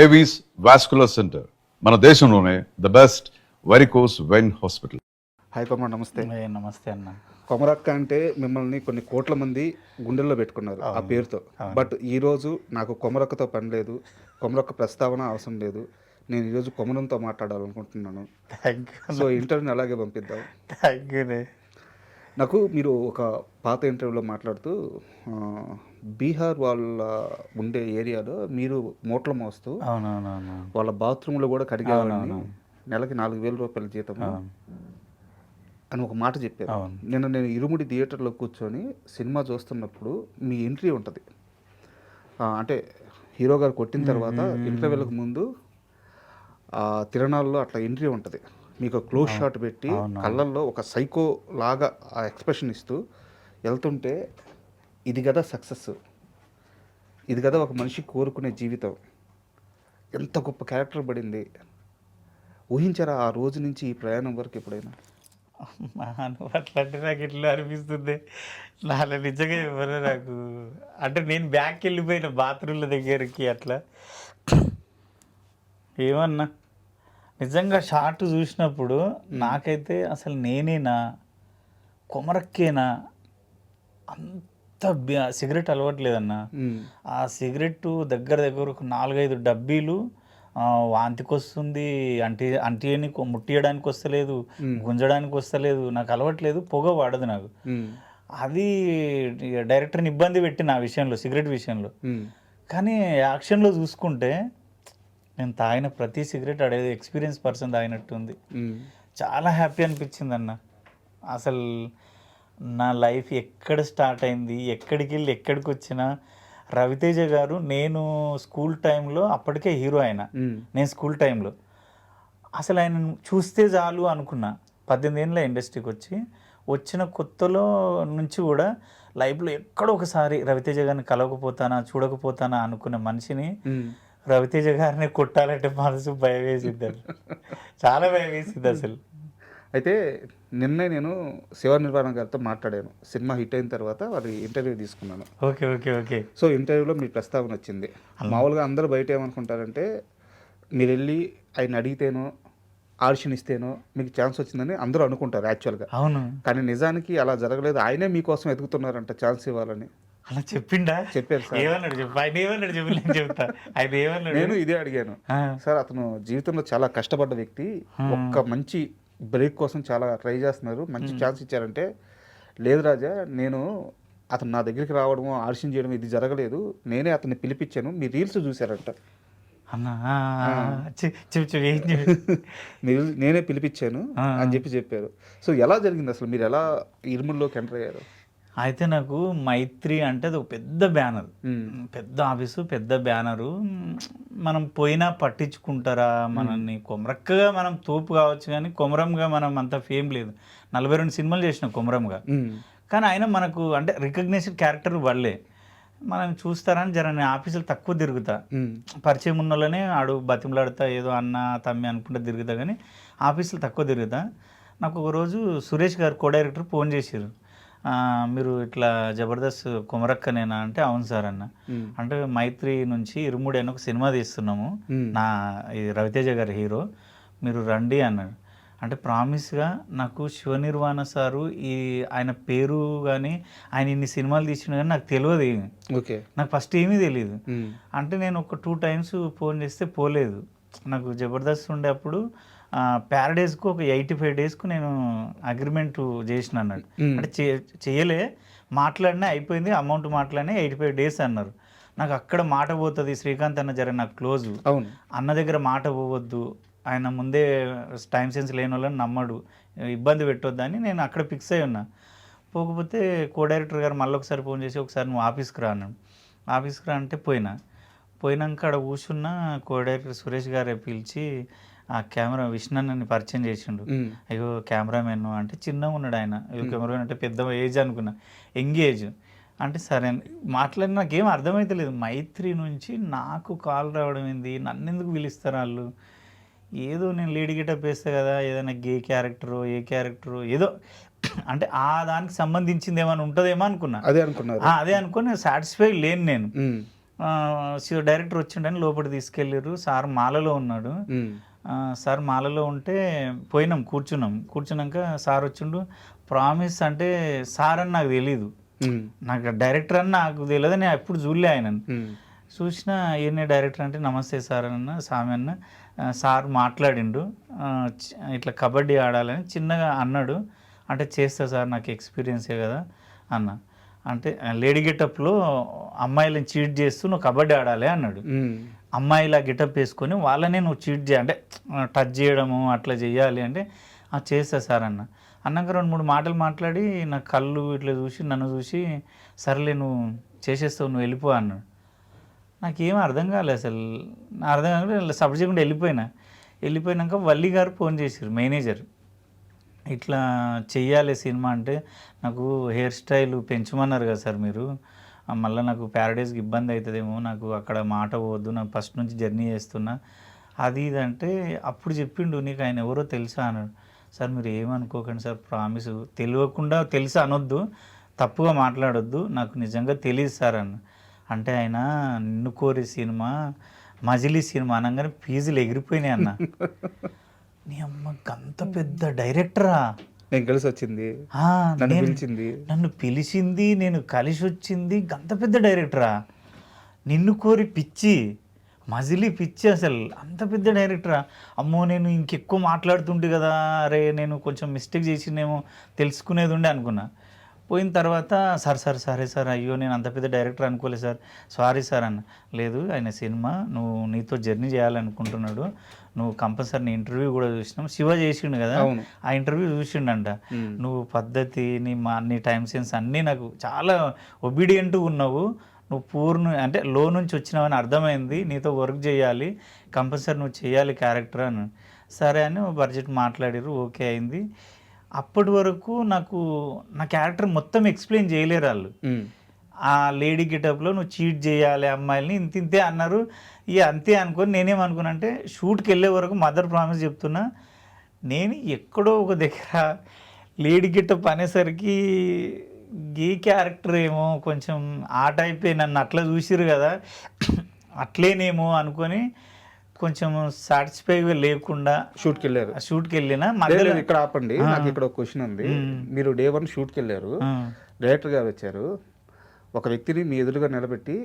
Avis vascular centre మన దేశంలోనే the best varicose vein hospital. Hi Komara, నమస్తే. నమస్తే అన్న. కొమరక్క అంటే మిమ్మల్ని కొన్ని కోట్ల మంది గుండెల్లో పెట్టుకున్నారు ఆ పేరుతో. బట్ ఈరోజు నాకు కొమరక్కతో పని లేదు, కొమరక్క ప్రస్తావన అవసరం లేదు. నేను ఈరోజు కొమరంతో మాట్లాడాలనుకుంటున్నాను. సో ఇంటర్వ్యూని అలాగే పంపిద్దాం. Thank you. నాకు మీరు ఒక పాత ఇంటర్వ్యూలో మాట్లాడుతూ బీహార్ వాళ్ళ ఉండే ఏరియాలో మీరు మూటలు మోస్తూ వాళ్ళ బాత్రూంలో కూడా కడిగేవాళ్ళని, నెలకి 4,000 రూపాయల జీతం అని ఒక మాట చెప్పారు. నేను ఇరుముడి థియేటర్లో కూర్చొని సినిమా చూస్తున్నప్పుడు మీ ఎంట్రీ ఉంటుంది, అంటే హీరో గారు కొట్టిన తర్వాత ఇంటర్వ్యూలకు ముందు తిరణాల్లో అట్లా ఎంట్రీ ఉంటుంది. మీకు క్లోజ్ షాట్ పెట్టి కళ్ళల్లో ఒక సైకో లాగా ఆ ఎక్స్ప్రెషన్ ఇస్తూ వెళ్తుంటే, ఇది కదా సక్సెస్, ఇది కదా ఒక మనిషి కోరుకునే జీవితం, ఎంత గొప్ప క్యారెక్టర్ పడింది. ఊహించారా ఆ రోజు నుంచి ఈ ప్రయాణం వరకు ఎప్పుడైనా? అట్లాంటి నాకు ఇట్లా అనిపిస్తుంది. నాలో నిజంగా ఎవరు నాకు, అంటే నేను బ్యాక్ వెళ్ళిపోయిన బాత్రూమ్ల దగ్గరికి అట్లా ఏమన్నా నిజంగా షార్ట్ చూసినప్పుడు నాకైతే అసలు నేనేనా, కొమరక్కేనా, అంత సిగరెట్ అలవట్లేదన్న. ఆ సిగరెట్ దగ్గర ఒక 4-5 డబ్బీలు వాంతికి వస్తుంది, అంటిని ముట్టియడానికి వస్తలేదు, గుంజడానికి వస్తలేదు, నాకు అలవట్లేదు, పొగ వాడదు నాకు. అది డైరెక్టర్ని ఇబ్బంది పెట్టిన ఆ విషయంలో, సిగరెట్ విషయంలో. కానీ యాక్షన్లో చూసుకుంటే నేను తాగిన ప్రతి సిగరెట్ అడేది ఎక్స్పీరియన్స్ పర్సన్ తాగినట్టుంది. చాలా హ్యాపీ అనిపించింది అన్న. అసలు నా లైఫ్ ఎక్కడ స్టార్ట్ అయింది, ఎక్కడికి వెళ్ళి ఎక్కడికి వచ్చినా, రవితేజ గారు, నేను స్కూల్ టైంలో అప్పటికే హీరో ఆయన, నేను స్కూల్ టైంలో అసలు ఆయన చూస్తే చాలు అనుకున్నా. 18 ఏళ్ళ ఇండస్ట్రీకి వచ్చిన కొత్తలో నుంచి కూడా లైఫ్లో ఎక్కడో ఒకసారి రవితేజ గారిని కలవకపోతానా, చూడకపోతానా అనుకున్న మనిషిని రవితేజ గారిని కొట్టాలంటే మనసు భయం వేసింది, చాలా భయం వేసింది అసలు. అయితే నిన్నే నేను శివ నిర్వాణ గారితో మాట్లాడాను, సినిమా హిట్ అయిన తర్వాత వారి ఇంటర్వ్యూ తీసుకున్నాను. Okay okay okay. సో ఇంటర్వ్యూలో మీ ప్రస్తావన వచ్చింది. మామూలుగా అందరూ బయట ఏమనుకుంటారంటే, మీరు వెళ్ళి ఆయన అడిగితేనో ఆడిషన్ ఇస్తేనో మీకు ఛాన్స్ వచ్చిందని అందరూ అనుకుంటారు యాక్చువల్గా. అవును, కానీ నిజానికి అలా జరగలేదు. ఆయనే మీకోసం ఎదుగుతున్నారంట ఛాన్స్ ఇవ్వాలని. అలా చెప్పిండా? చెప్పారు సార్. ఏమన్నాడు చెప్పు, ఆయన ఏమన్నాడు చెప్పు, నేను చెప్తా. ఆయన ఏమన్నాడు? నేను ఇదే అడిగాను సార్, అతను జీవితంలో చాలా కష్టపడ్డ వ్యక్తి, ఒక్క మంచి బ్రేక్ కోసం చాలా ట్రై చేస్తున్నారు, మంచి ఛాన్స్ ఇచ్చారంటే, లేదు రాజా, నేను అతను నా దగ్గరికి రావడము ఆడిషన్ చేయడం ఇది జరగలేదు, నేనే అతన్ని పిలిపించాను, మీ రీల్స్ చూశారంట అన్నా. మీరు నేనే పిలిపించాను అని చెప్పారు. సో ఎలా జరిగింది అసలు, మీరు ఎలా ఇరుముల్లోకి ఎంటర్ అయ్యారు? అయితే నాకు మైత్రి అంటే అది ఒక పెద్ద బ్యానర్, పెద్ద ఆఫీసు, పెద్ద బ్యానరు. మనం పోయినా పట్టించుకుంటారా మనల్ని? కొమరక్కగా మనం తోపు కావచ్చు, కానీ కొమరంగా మనం అంత ఫేమ్ లేదు. 42 సినిమాలు చేసినాం కొమరంగా, కానీ ఆయన మనకు అంటే రికగ్నేషన్ క్యారెక్టర్ వాళ్ళే మనం చూస్తారని జర నేను ఆఫీసులు తక్కువ తిరుగుతా, పరిచయం ఉన్న వాళ్ళనే ఆడు బతిమలాడుతా, ఏదో అన్న తమ్మి అనుకుంటా తిరుగుతా, కానీ ఆఫీసులు తక్కువ తిరుగుతా. నాకు ఒకరోజు సురేష్ గారు కో డైరెక్టర్ ఫోన్ చేశారు, మీరు ఇట్లా జబర్దస్త్ కొమరక్కనేనా అంటే, అవును సార్ అన్న. అంటే మైత్రి నుంచి ఇరుముడి అని ఒక సినిమా తీస్తున్నాము, నా రవితేజ గారి హీరో, మీరు రండి అన్నాడు. అంటే ప్రామిస్గా నాకు శివ నిర్వాణ సారు ఆయన పేరు కానీ ఆయన ఇన్ని సినిమాలు తీసిన కానీ నాకు తెలియదు. ఓకే, నాకు ఫస్ట్ ఏమీ తెలియదు. అంటే నేను ఒక 2 టైమ్స్ ఫోన్ చేస్తే పోలేదు. నాకు జబర్దస్త్ ఉండే అప్పుడు ప్యారడైజ్కు ఒక 85 డేస్కు నేను అగ్రిమెంట్ చేసిన అన్నాడు. అంటే చేయలే, మాట్లాడినా అయిపోయింది, అమౌంట్ మాట్లాడినా 85 డేస్ అన్నారు. నాకు అక్కడ మాట పోతుంది, శ్రీకాంత్ అన్న జర నాకు క్లోజు, అన్న దగ్గర మాట పోవద్దు, ఆయన ముందే టైం సెన్స్ లేని వాళ్ళని నమ్మడు, ఇబ్బంది పెట్టొద్దని నేను అక్కడ ఫిక్స్ అయి ఉన్నా. పోకపోతే కో డైరెక్టర్ గారు మళ్ళీ ఒకసారి ఫోన్ చేసి, ఒకసారి నువ్వు ఆఫీస్కి రా అన్నాడు. ఆఫీస్కి రా అంటే పోయినాక అక్కడ కూర్చున్న కో డైరెక్టర్ సురేష్ గారే పిలిచి ఆ కెమెరా విష్ణుని పరిచయం చేసిండు. అయ్యో కెమెరామెన్ అంటే చిన్నగా ఉన్నాడు ఆయన, కెమెరామెన్ అంటే పెద్ద ఏజ్ అనుకున్నా, యంగ్ ఏజ్. అంటే సరే మాట్లాడి నాకేం అర్థమైతలేదు. మైత్రి నుంచి నాకు కాల్ రావడం ఏంది, నన్ను ఎందుకు పిలుస్తారు వాళ్ళు? ఏదో నేను లీడ్ గెటప్ వేస్తే కదా, ఏదైనా గే క్యారెక్టరు ఏ క్యారెక్టరు ఏదో అంటే ఆ దానికి సంబంధించింది ఏమైనా ఉంటుందేమో అనుకున్నా. అదే అనుకుని సాటిస్ఫై లేను నేను. డైరెక్టర్ వచ్చిండని లోపలికి తీసుకెళ్ళారు. సార్ మాలలో ఉన్నాడు. సార్ మాలలో ఉంటే పోయినాం, కూర్చున్నాక సార్ వచ్చిండు. ప్రామిస్ అంటే సార్ అని నాకు తెలీదు, నాకు డైరెక్టర్ అని నాకు తెలియదు, నేను ఎప్పుడు చూడలే ఆయనను. చూసిన ఈయన డైరెక్టర్ అంటే నమస్తే సార్ అన్న, స్వామి అన్న. సార్ మాట్లాడిండు, ఇట్లా కబడ్డీ ఆడాలని చిన్నగా అన్నాడు. అంటే చేస్తా సార్, నాకు ఎక్స్పీరియన్సే కదా అన్న. అంటే లేడీ గెటప్లో అమ్మాయిలను చీట్ చేస్తూ నువ్వు కబడ్డీ ఆడాలి అన్నాడు. అమ్మాయిలా గెటప్ వేసుకొని వాళ్ళనే నువ్వు చీట్ చేయ అంటే టచ్ చేయడము అట్లా చేయాలి అంటే చేస్తా సార్ అన్న. అన్నాక 2-3 మాటలు మాట్లాడి నా కళ్ళు ఇట్లా చూసి నన్ను చూసి సర్లే నువ్వు చేసేస్తావు, నువ్వు వెళ్ళిపో అన్నాడు. నాకేం అర్థం కాలేదు అసలు, అర్థం కాకుండా సపోర్ట్ చేయకుండా వెళ్ళిపోయినాక వల్లి గారు ఫోన్ చేశారు, మేనేజర్. ఇట్లా చెయ్యాలి సినిమా అంటే నాకు హెయిర్ స్టైల్ పెంచమన్నారు కదా సార్ మీరు, మళ్ళీ నాకు ప్యారడైజ్కి ఇబ్బంది అవుతుందేమో, నాకు అక్కడ మాట పోవద్దు, నాకు ఫస్ట్ నుంచి జర్నీ చేస్తున్నా అది ఇది అంటే అప్పుడు చెప్పిండు, నీకు ఆయన ఎవరో తెలుసా అన్నాడు. సార్ మీరు ఏమనుకోకండి సార్, ప్రామిస్ తెలియకుండా తెలుసా అనొద్దు, తప్పుగా మాట్లాడొద్దు, నాకు నిజంగా తెలియదు సార్ అన్న. అంటే ఆయన నిన్ను కోరి సినిమా మజిలీ సినిమా అనగానే ఫీజులు ఎగిరిపోయినాయి అన్న. నీ అమ్మ అంత పెద్ద డైరెక్టరా, నేను కలిసి వచ్చింది, నన్ను పిలిచింది, నేను కలిసి వచ్చింది, అంత పెద్ద డైరెక్టరా, నిన్ను కోరి పిచ్చి మజిలీ పిచ్చి, అసలు అంత పెద్ద డైరెక్టరా. అమ్మో నేను ఇంకెక్కువ మాట్లాడుతుంటే కదా, అరే నేను కొంచెం మిస్టేక్ చేసిందేమో తెలుసుకునేది ఉండే అనుకున్నా. పోయిన తర్వాత సరే సార్ అయ్యో నేను అంత పెద్ద డైరెక్టర్ అనుకోలేదు సార్, సారీ సార్ అన్న. లేదు ఆయన సినిమా నువ్వు నీతో జర్నీ చేయాలనుకుంటున్నాడు, నువ్వు కంపల్సరీ నీ ఇంటర్వ్యూ కూడా చూసినాం, శివ చేసిండు కదా ఆ ఇంటర్వ్యూ చూసిండంట. నువ్వు పద్ధతి నీ టైం సెన్స్ అన్నీ నాకు చాలా ఒబీడియంట్గా ఉన్నావు, నువ్వు పూర్ణ అంటే లో నుంచి వచ్చినావని అర్థమైంది, నీతో వర్క్ చేయాలి, కంపల్సరీ నువ్వు చేయాలి క్యారెక్టర్ అని. సరే అని బడ్జెట్ మాట్లాడారు, ఓకే అయింది. అప్పటి వరకు నాకు నా క్యారెక్టర్ మొత్తం ఎక్స్ప్లెయిన్ చేయలేరు వాళ్ళు. ఆ లేడీ గెటప్లో నువ్వు చీట్ చేయాలి అమ్మాయిల్ని ఇంతే అన్నారు. ఇక అంతే అనుకొని నేనేమనుకున్నా అంటే షూట్కి వెళ్ళే వరకు మదర్ ప్రామిస్ చెప్తున్నా, నేను ఎక్కడో ఒక దగ్గర లేడీ గెటప్ అనేసరికి గీ క్యారెక్టర్ ఏమో కొంచెం ఆ టైపే, నన్ను అట్లా చూసిరు కదా అట్లేనేమో అనుకొని కొంచెం సాటిస్ఫైగా లేకుండా షూట్కి వెళ్ళిన మధ్యలో. ఇక్కడ ఆపండి, నాకు ఇక్కడ ఒక క్వశ్చన్ ఉంది. మీరు డే 1 షూట్కి వెళ్ళారు, డైరెక్టర్ గారు వచ్చారు, ఒక వ్యక్తిని మీ ఎదురుగా నిలబెట్టి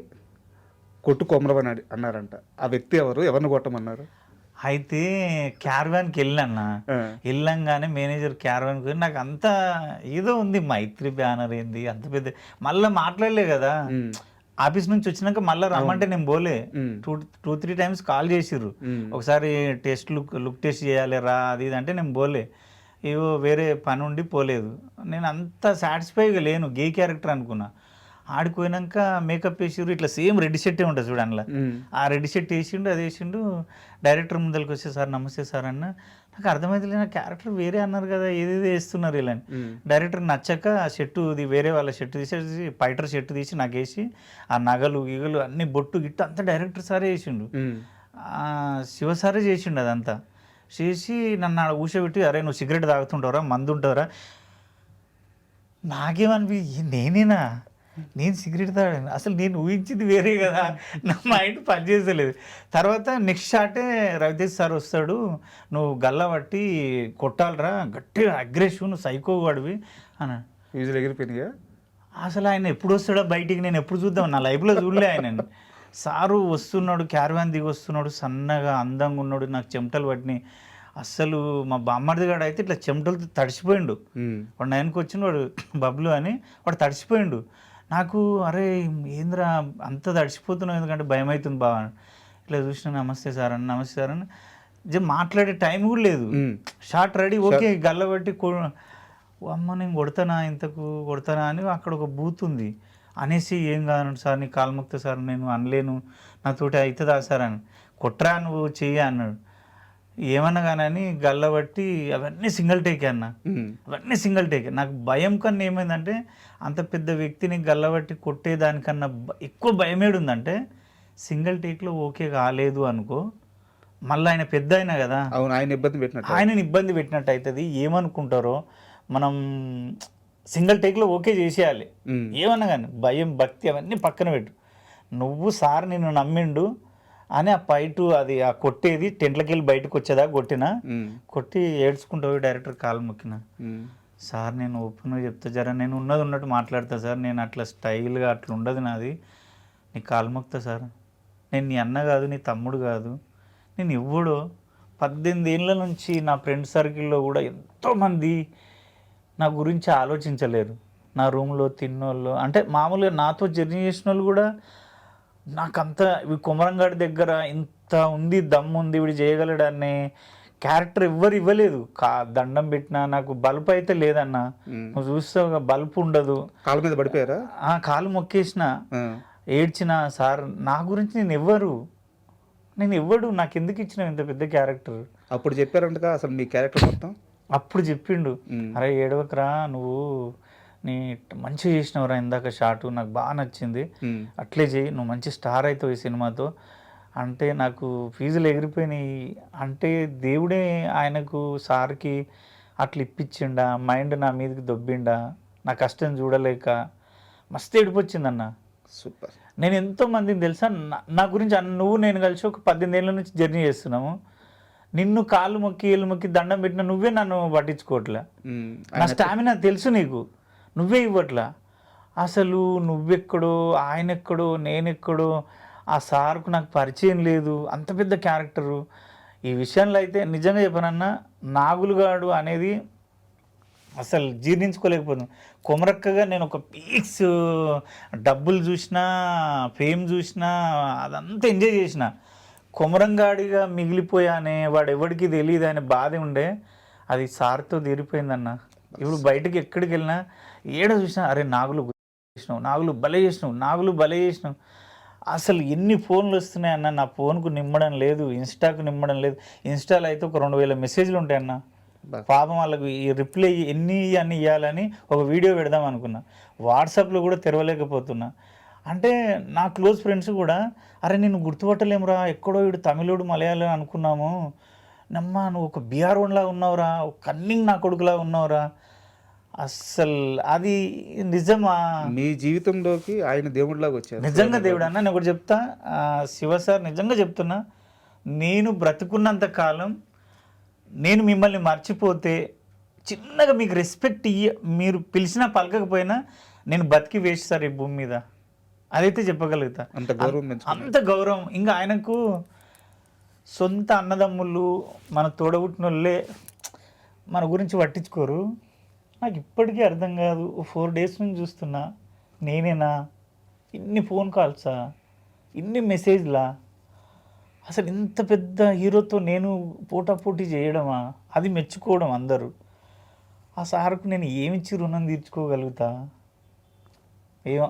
కొట్టు కొమరవని అన్నారంట. ఆ వ్యక్తి ఎవరిని కొట్టమన్నారు? అయితే క్యారవాన్కి వెళ్ళంగానే మేనేజర్ క్యారవాన్కి నాకు అంత ఏదో ఉంది, మైత్రి బ్యానర్ ఏంది అంత పెద్ద, మళ్ళీ మాట్లాడలే కదా. ఆఫీస్ నుంచి వచ్చినాక మళ్ళీ రమ్మంటే నేను పోలే, 2-3 టైమ్స్ కాల్ చేసిర్రు, ఒకసారి లుక్ టెస్ట్ చేయాలి రా అది ఇది అంటే నేను పోలే, ఏవో వేరే పని ఉండి పోలేదు. నేను అంత సాటిస్ఫైగా లేను, గే క్యారెక్టర్ అనుకున్నా. ఆడిపోయినాక మేకప్ వేసిర్రు, ఇట్లా సేమ్ రెడ్ షర్టే ఉంటుంది చూడు అందులో, ఆ రెడ్ షర్ట్ వేసిండు, అది వేసిండు. డైరెక్టర్ ముందరికి వచ్చే సార్ నమస్తే సార్ అన్న, నాకు అర్థమైతే నా క్యారెక్టర్ వేరే అన్నారు కదా, ఏదేదో వేస్తున్నారు ఇలా అని. డైరెక్టర్ నచ్చక ఆ షర్టు వేరే వాళ్ళ షర్టు తీసేసి పైటర్ షర్టు తీసి నాకు వేసి ఆ నగలు గిగలు అన్ని బొట్టు గిట్టు అంతా డైరెక్టర్ సారే వేసిండు, శివ సారే చేసిండు. అదంతా చేసి నన్ను ఆడ కూర్చోబెట్టి, అరే నువ్వు సిగరెట్ తాగుతుంటారా, మందు ఉంటారా. నాకేమనిపి నేనేనా, నేను సిగరెట్ తాగాను, అసలు నేను ఊహించింది వేరే కదా, నా మైండ్ పనిచేసలేదు. తర్వాత నెక్స్ట్ షాటే రవితేజ్ సార్ వస్తాడు, నువ్వు గల్లా పట్టి కొట్టాలరా, గట్టిగా అగ్రెసివ్, నువ్వు సైకో వాడివి అన్నాడు. ఫీజులు ఎగిరిపోయినాయా? అసలు ఆయన ఎప్పుడు వస్తాడో బయటికి, నేను ఎప్పుడు చూద్దాం, నా లైఫ్లో చూడలే ఆయన. సారు వస్తున్నాడు, క్యారవాన్ దిగి వస్తున్నాడు, సన్నగా అందంగా ఉన్నాడు, నాకు చెమటలు పట్టినాయి. అస్సలు మా బామ్మర్ది గాడు అయితే ఇట్లా చెమటలతో తడిసిపోయిండు. వాడు 9కి వచ్చిన వాడు బబ్లు అని, వాడు తడిసిపోయిండు. నాకు అరే ఏంద్రా అంత తడిసిపోతున్నావు, ఎందుకంటే భయం అవుతుంది బాగా. ఇట్లా చూసిన నమస్తే సార్ అని మాట్లాడే టైం కూడా లేదు. షార్ట్ రెడీ, ఓకే గల్లబట్టి అమ్మ నేను కొడతానా అని అక్కడ ఒక బూత్ ఉంది అనేసి, ఏం కాదు సార్ నీ కాల్మొక్త సార్, నేను అనలేను, నాతోటి అవుతుందా సార్ అని. కొట్రా నువ్వు చెయ్యి అన్నాడు. ఏమన్నా కానీ గల్లబట్టి అవన్నీ సింగిల్ టేకే అన్న, అవన్నీ సింగిల్ టేకే. నాకు భయం కన్నా ఏమైందంటే, అంత పెద్ద వ్యక్తిని గల్లబట్టి కొట్టేదానికన్నా ఎక్కువ భయం ఏడుందంటే, సింగిల్ టేక్లో ఓకే కాలేదు అనుకో, మళ్ళీ ఆయన పెద్ద అయినా కదా, ఆయనని ఇబ్బంది పెట్టినట్టు అవుతుంది. ఏమనుకుంటారో మనం సింగిల్ టేక్లో ఓకే చేసేయాలి, ఏమన్నా కానీ భయం భక్తి అవన్నీ పక్కన పెట్టు. నువ్వు సార్ నిన్ను నమ్మిండు అని ఆ ఫైటు అది ఆ కొట్టేది టెంట్లకి వెళ్ళి బయటకు వచ్చేదా కొట్టినా కొట్టి ఏడ్చుకుంటూ పోయి డైరెక్టర్ కాలు మొక్కిన, సార్ నేను ఓపెన్గా చెప్తా జరా, నేను ఉన్నది ఉన్నట్టు మాట్లాడతా సార్, నేను అట్లా స్టైల్గా అట్లా ఉండదు నాది, నీ కాలు మొక్తా సార్, నేను నీ అన్న కాదు నీ తమ్ముడు కాదు, నేను ఎవ్వడో 18 ఏళ్ళ నుంచి నా ఫ్రెండ్ సర్కిల్లో కూడా ఎంతోమంది నా గురించి ఆలోచించలేరు. నా రూమ్లో తిన్నోళ్ళు అంటే మామూలుగా నాతో జర్నీ చేసిన వాళ్ళు కూడా నాకంత కొమరంగాడి దగ్గర ఇంత ఉంది దమ్ము ఉంది వీడు చేయగలడనే క్యారెక్టర్ ఎవ్వరు ఇవ్వలేదు. దండం పెట్టినా నాకు బల్బ్ అయితే లేదన్న, నువ్వు చూస్తావు బల్బ్ ఉండదు. కాళ్ళ మీద పడిపోయారా? కాలు మొక్కేసిన, ఏడ్చిన, సార్ నా గురించి నేను ఎవ్వడు నాకు ఎందుకు ఇచ్చిన ఇంత పెద్ద క్యారెక్టర్. అప్పుడు చెప్పారంటగా అసలు మీ క్యారెక్టర్ మొత్తం? అప్పుడు చెప్పిండు, అరే ఏడవకరా నువ్వు, నీ మంచిగా చేసినవరా ఇందాక షాటు నాకు బాగా నచ్చింది, అట్లే చేయి, నువ్వు మంచి స్టార్ అవుతావు ఈ సినిమాతో అంటే నాకు ఫీజులు ఎగిరిపోయినాయి. అంటే దేవుడే ఆయనకు సార్కి అట్లా ఇప్పించిండా, మైండ్ నా మీదకి దొబ్బిండా, నా కష్టం చూడలేక మస్తు ఏడిపొచ్చిందన్న. సూపర్. నేను ఎంతోమందిని తెలుసా నా గురించి నువ్వు నేను కలిసి ఒక 18 ఏళ్ళ నుంచి జర్నీ చేస్తున్నాము, నిన్ను కాళ్ళు మొక్కి ఏళ్ళు మొక్కి దండం పెట్టిన నువ్వే నన్ను పట్టించుకోవట్లే, నా స్టామినా తెలుసు నీకు, నువ్వే ఇవ్వట్లా, అసలు నువ్వెక్కడో ఆయన ఎక్కడో నేనెక్కడో, ఆ సార్కు నాకు పరిచయం లేదు, అంత పెద్ద క్యారెక్టరు. ఈ విషయంలో అయితే నిజంగా చెప్పనన్నా నాగులుగాడు అనేది అసలు జీర్ణించుకోలేకపోతున్నాను. కొమరక్కగా నేను ఒక పీక్స్ డబ్బులు చూసినా ఫేమ్ చూసినా అదంతా ఎంజాయ్ చేసిన, కొమరంగాడిగా మిగిలిపోయానే వాడు ఎవరికి తెలియదు అనే బాధ ఉండే, అది సార్తో తీరిపోయిందన్న. ఇప్పుడు బయటకు ఎక్కడికి వెళ్ళినా ఏడ చూసినా అరే నాగులు చేసినావు, నాగులు భలే చేసినావు, నాగులు భలే చేసినావు. అసలు ఎన్ని ఫోన్లు వస్తున్నాయి అన్న, నా ఫోన్కు నిమ్మడం లేదు, ఇన్స్టాకు నిమ్మడం లేదు. ఇన్స్టాలో అయితే ఒక 2000 మెసేజ్లు ఉంటాయన్న. పాపం వాళ్ళకు ఈ రిప్లై అన్ని ఇవ్వాలని ఒక వీడియో పెడదాం అనుకున్నా, వాట్సాప్లో కూడా తెరవలేకపోతున్నా. అంటే నా క్లోజ్ ఫ్రెండ్స్ కూడా అరే నేను గుర్తుపట్టలేమురా, ఎక్కడో వీడు తమిళుడు మలయాళం అనుకున్నాము, నమ్మా నువ్వు ఒక బీఆర్ వన్లా ఉన్నావురా, ఒక కన్నింగ్ నా కొడుకులా ఉన్నావురా. అస్సలు అది నిజమా? మీ జీవితంలోకి ఆయన దేవుడిలాగా వచ్చారు. నిజంగా దేవుడు అన్న. నేను ఒకటి చెప్తా శివ సార్, నిజంగా చెప్తున్నా, నేను బ్రతుకున్నంత కాలం నేను మిమ్మల్ని మర్చిపోతే చిన్నగా మీకు రెస్పెక్ట్ మీరు పిలిచినా పలకకపోయినా నేను బతికి వేస్ట్ సార్ ఈ భూమి మీద, అదైతే చెప్పగలుగుతా. అంత గౌరవం. ఇంకా ఆయనకు సొంత అన్నదమ్ములు మన తోడబుట్టిన వాళ్ళే మన గురించి పట్టించుకోరు. నాకు ఇప్పటికీ అర్థం కాదు, 4 days నుంచి చూస్తున్నా, నేనేనా ఇన్ని ఫోన్ కాల్సా, ఇన్ని మెసేజ్లా, అసలు ఇంత పెద్ద హీరోతో నేను పోటాపోటీ చేయడమా, అది మెచ్చుకోవడం అందరూ. ఆ సార్కు నేను ఏమిచ్చి రుణం తీర్చుకోగలుగుతా ఏమో.